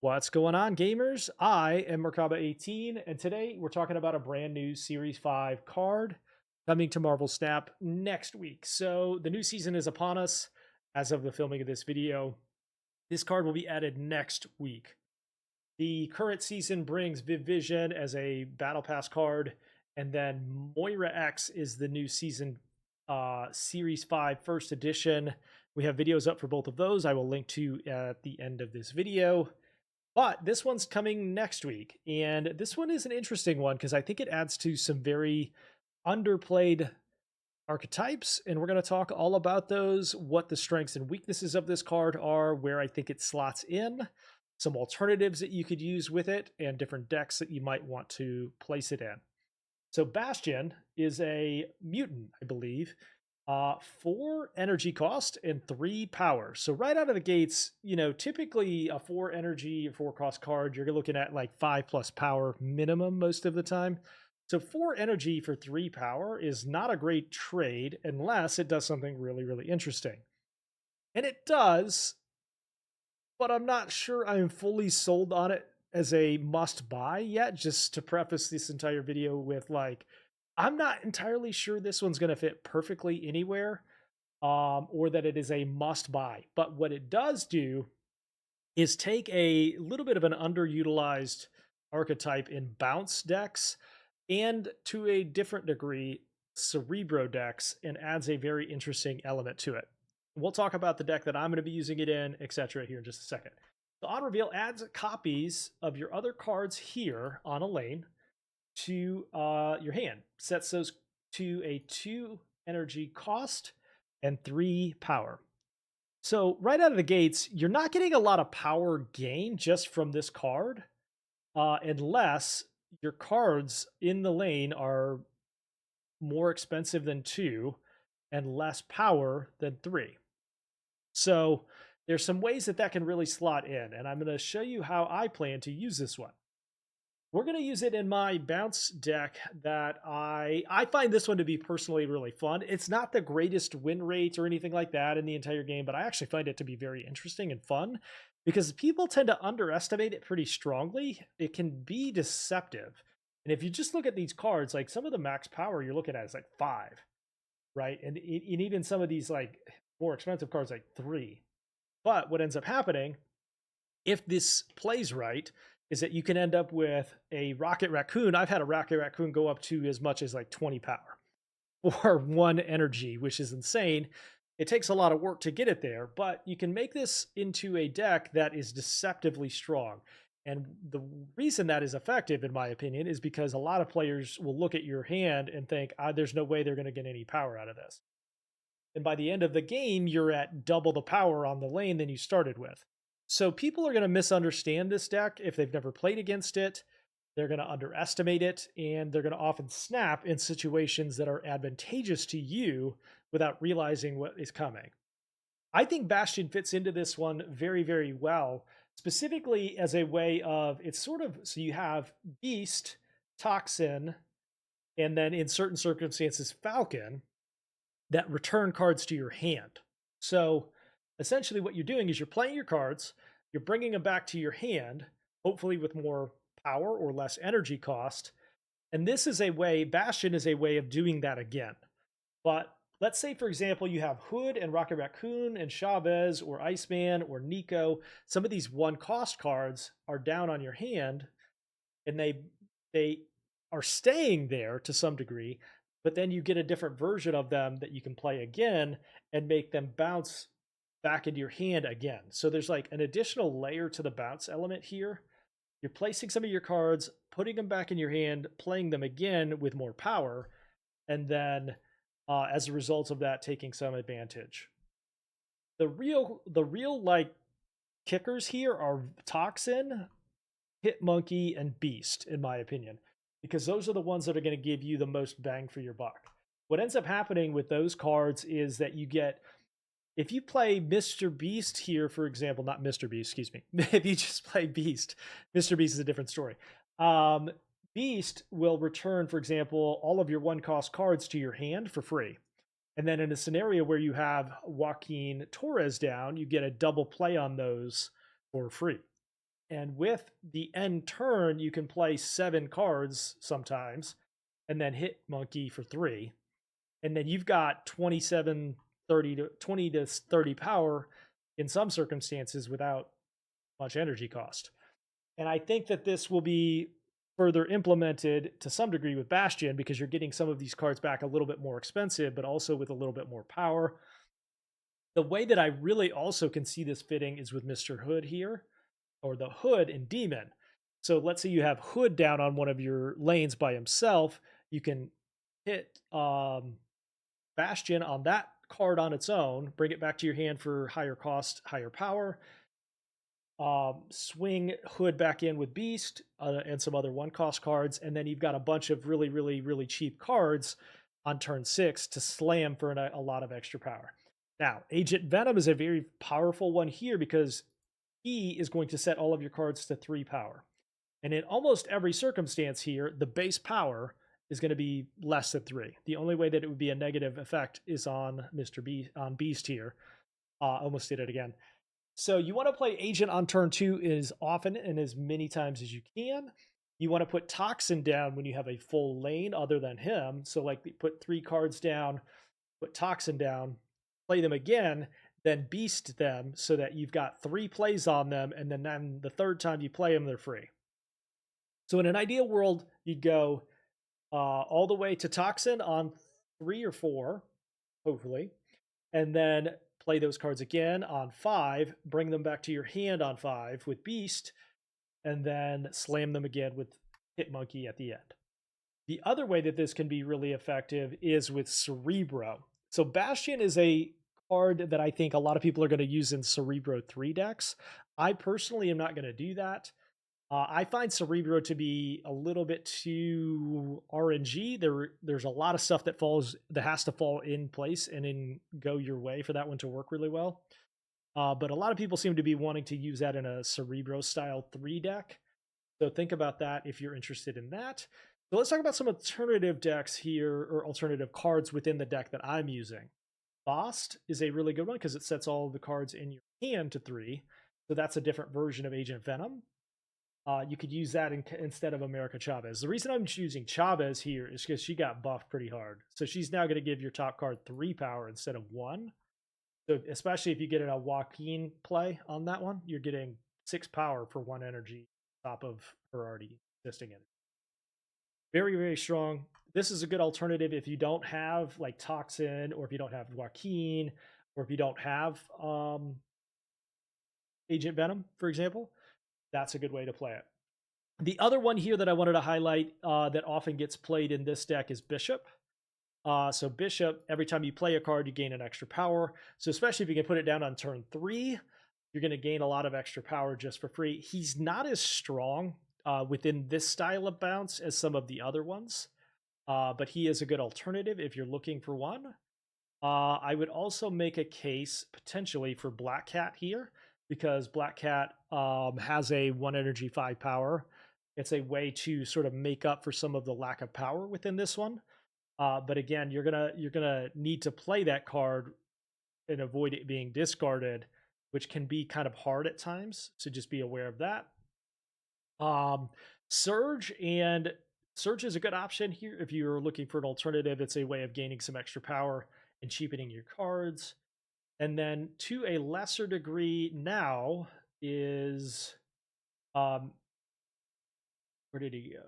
What's going on, gamers? I am Merkaba18, and today we're talking about a brand new Series 5 card coming to Marvel Snap next week. So the new season is upon us as of the filming of this video. This card will be added next week. The current season brings Viv Vision as a Battle Pass card, and then Moira X is the new season Series 5 first edition. We have videos up for both of those. I will link to at the end of this video. But this one's coming next week, and this one is an interesting one because I think it adds to some very underplayed archetypes, and we're going to talk all about those, what the strengths and weaknesses of this card are, where I think it slots in, some alternatives that you could use with it, and different decks that you might want to place it in. So Bastion is a mutant, I believe, 4 energy cost and 3 power. So right out of the gates, typically a 4 energy or 4 cost card, you're looking at like 5+ power minimum most of the time. So 4 energy for 3 power is not a great trade unless it does something really, really interesting. And it does, but I'm not sure I'm fully sold on it as a must buy yet. Just to preface this entire video with, like, I'm not entirely sure this one's going to fit perfectly anywhere, or that it is a must buy. But what it does do is take a little bit of an underutilized archetype in bounce decks and, to a different degree, Cerebro decks, and adds a very interesting element to it. We'll talk about the deck that I'm going to be using it in, etc. here in just a second. The on reveal adds copies of your other cards here on a lane to your hand. Sets those to a 2 energy cost and 3 power. So right out of the gates, you're not getting a lot of power gain just from this card, unless your cards in the lane are more expensive than 2 and less power than 3. So there's some ways that that can really slot in, and I'm going to show you how I plan to use this one. We're going to use it in my bounce deck that I find this one to be personally really fun. It's not the greatest win rate or anything like that in the entire game, but I actually find it to be very interesting and fun because people tend to underestimate it pretty strongly. It can be deceptive. And if you just look at these cards, like some of the max power you're looking at is like 5, right? And even some of these like more expensive cards like 3. But what ends up happening, if this plays right, is that you can end up with a Rocket Raccoon. I've had a Rocket Raccoon go up to as much as like 20 power or 1 energy, which is insane. It takes a lot of work to get it there, but you can make this into a deck that is deceptively strong. And the reason that is effective, in my opinion, is because a lot of players will look at your hand and think, there's no way they're going to get any power out of this. And by the end of the game, you're at double the power on the lane than you started with. So people are going to misunderstand this deck if they've never played against it. They're going to underestimate it, and they're going to often snap in situations that are advantageous to you without realizing what is coming. I think Bastion fits into this one very, very well, specifically as a way of, it's sort of, so you have Beast, Toxin, and then in certain circumstances, Falcon, that return cards to your hand. So essentially what you're doing is you're playing your cards, you're bringing them back to your hand, hopefully with more power or less energy cost. And this is a way, Bastion is a way of doing that again. But let's say, for example, you have Hood and Rocket Raccoon and Chavez or Iceman or Nico. Some of these 1 cost cards are down on your hand, and they are staying there to some degree, but then you get a different version of them that you can play again and make them bounce back into your hand again. So there's like an additional layer to the bounce element here. You're placing some of your cards, putting them back in your hand, playing them again with more power, and then as a result of that, taking some advantage. The real like kickers here are Toxin, Hit Monkey, and Beast, in my opinion, because those are the ones that are going to give you the most bang for your buck. What ends up happening with those cards is that you get, if you play Mr. Beast here, for example, not Mr. Beast, excuse me, if you just play Beast, Mr. Beast is a different story. Beast will return, for example, all of your 1 cost cards to your hand for free. And then in a scenario where you have Joaquin Torres down, you get a double play on those for free. And with the end turn, you can play 7 cards sometimes and then hit monkey for 3. And then you've got 27, 30 to 20 to 30 power in some circumstances without much energy cost. And I think that this will be further implemented to some degree with Bastion because you're getting some of these cards back a little bit more expensive, but also with a little bit more power. The way that I really also can see this fitting is with Mr. Hood here, or the Hood in Demon. So let's say you have Hood down on one of your lanes by himself. You can hit Bastion on that card on its own, bring it back to your hand for higher cost, higher power. Swing Hood back in with Beast and some other 1-cost cards, and then you've got a bunch of really, really, really cheap cards on turn 6 to slam for a lot of extra power. Now, Agent Venom is a very powerful one here because he is going to set all of your cards to 3 power. And in almost every circumstance here, the base power is going to be less than 3. The only way that it would be a negative effect is on Beast here. Almost did it again. So you want to play Agent on turn 2 as often and as many times as you can. You want to put Toxin down when you have a full lane other than him. So like put 3 cards down, put Toxin down, play them again, then Beast them so that you've got 3 plays on them, and then the third time you play them, they're free. So in an ideal world, you'd go all the way to Toxin on 3 or 4, hopefully, and then play those cards again on 5, bring them back to your hand on 5 with Beast, and then slam them again with Hit Monkey at the end. The other way that this can be really effective is with Cerebro. So Bastion is a card that I think a lot of people are going to use in Cerebro 3 decks. I personally am not going to do that. I find Cerebro to be a little bit too RNG. There's a lot of stuff that has to fall in place and go your way for that one to work really well. But a lot of people seem to be wanting to use that in a Cerebro style 3 deck. So think about that if you're interested in that. So let's talk about some alternative decks here, or alternative cards within the deck that I'm using. Bastion is a really good one because it sets all of the cards in your hand to 3. So that's a different version of Agent Venom. You could use that instead of America Chavez. The reason I'm choosing Chavez here is because she got buffed pretty hard. So she's now going to give your top card 3 power instead of 1. So especially if you get a Joaquin play on that one, you're getting 6 power for 1 energy on top of her already existing energy. Very, very strong. This is a good alternative if you don't have like Toxin, or if you don't have Joaquin, or if you don't have Agent Venom, for example. That's a good way to play it. The other one here that I wanted to highlight that often gets played in this deck is Bishop. So Bishop, every time you play a card, you gain an extra power. So especially if you can put it down on turn 3, you're going to gain a lot of extra power just for free. He's not as strong within this style of bounce as some of the other ones, but he is a good alternative if you're looking for one. I would also make a case potentially for Black Cat here, because Black Cat has a 1 energy 5 power. It's a way to sort of make up for some of the lack of power within this one. But again, you're gonna need to play that card and avoid it being discarded, which can be kind of hard at times. So just be aware of that. Surge is a good option here if you're looking for an alternative. It's a way of gaining some extra power and cheapening your cards. And then to a lesser degree now is where did he go?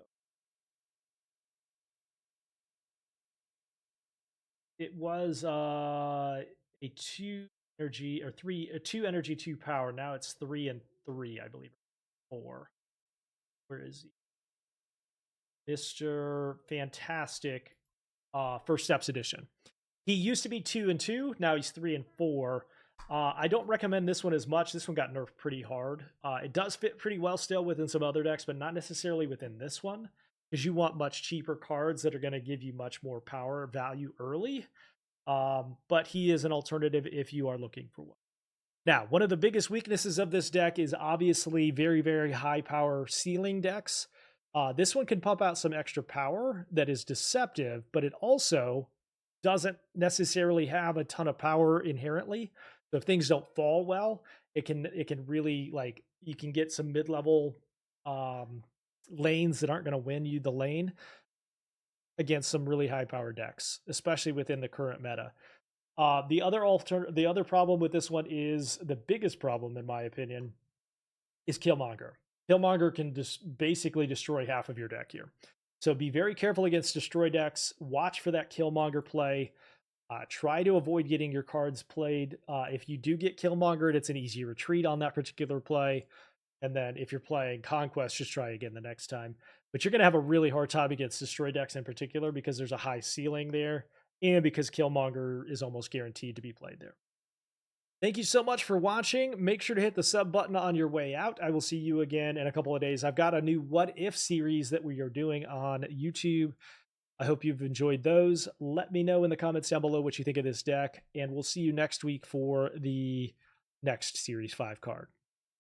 It was a 2 energy or 2 energy 2 power. Now it's 3 and 3, I believe. 4. Where is he? Mr. Fantastic First Steps Edition. He used to be 2 and 2. Now he's 3 and 4. I don't recommend this one as much. This one got nerfed pretty hard. It does fit pretty well still within some other decks, but not necessarily within this one, because you want much cheaper cards that are going to give you much more power value early. But he is an alternative if you are looking for one. Now, one of the biggest weaknesses of this deck is obviously very, very high power ceiling decks. This one can pump out some extra power that is deceptive, but it also doesn't necessarily have a ton of power inherently. So if things don't fall well, it can really like you can get some mid-level lanes that aren't going to win you the lane against some really high power decks, especially within the current meta. The other problem with this one is the biggest problem, in my opinion, is Killmonger. Killmonger can just basically destroy half of your deck here. So be very careful against destroy decks. Watch for that Killmonger play. Try to avoid getting your cards played. If you do get Killmongered, it's an easy retreat on that particular play. And then if you're playing Conquest, just try again the next time. But you're going to have a really hard time against destroy decks in particular because there's a high ceiling there and because Killmonger is almost guaranteed to be played there. Thank you so much for watching. Make sure to hit the sub button on your way out. I will see you again in a couple of days. I've got a new What If series that we are doing on YouTube. I hope you've enjoyed those. Let me know in the comments down below what you think of this deck, and we'll see you next week for the next Series 5 card.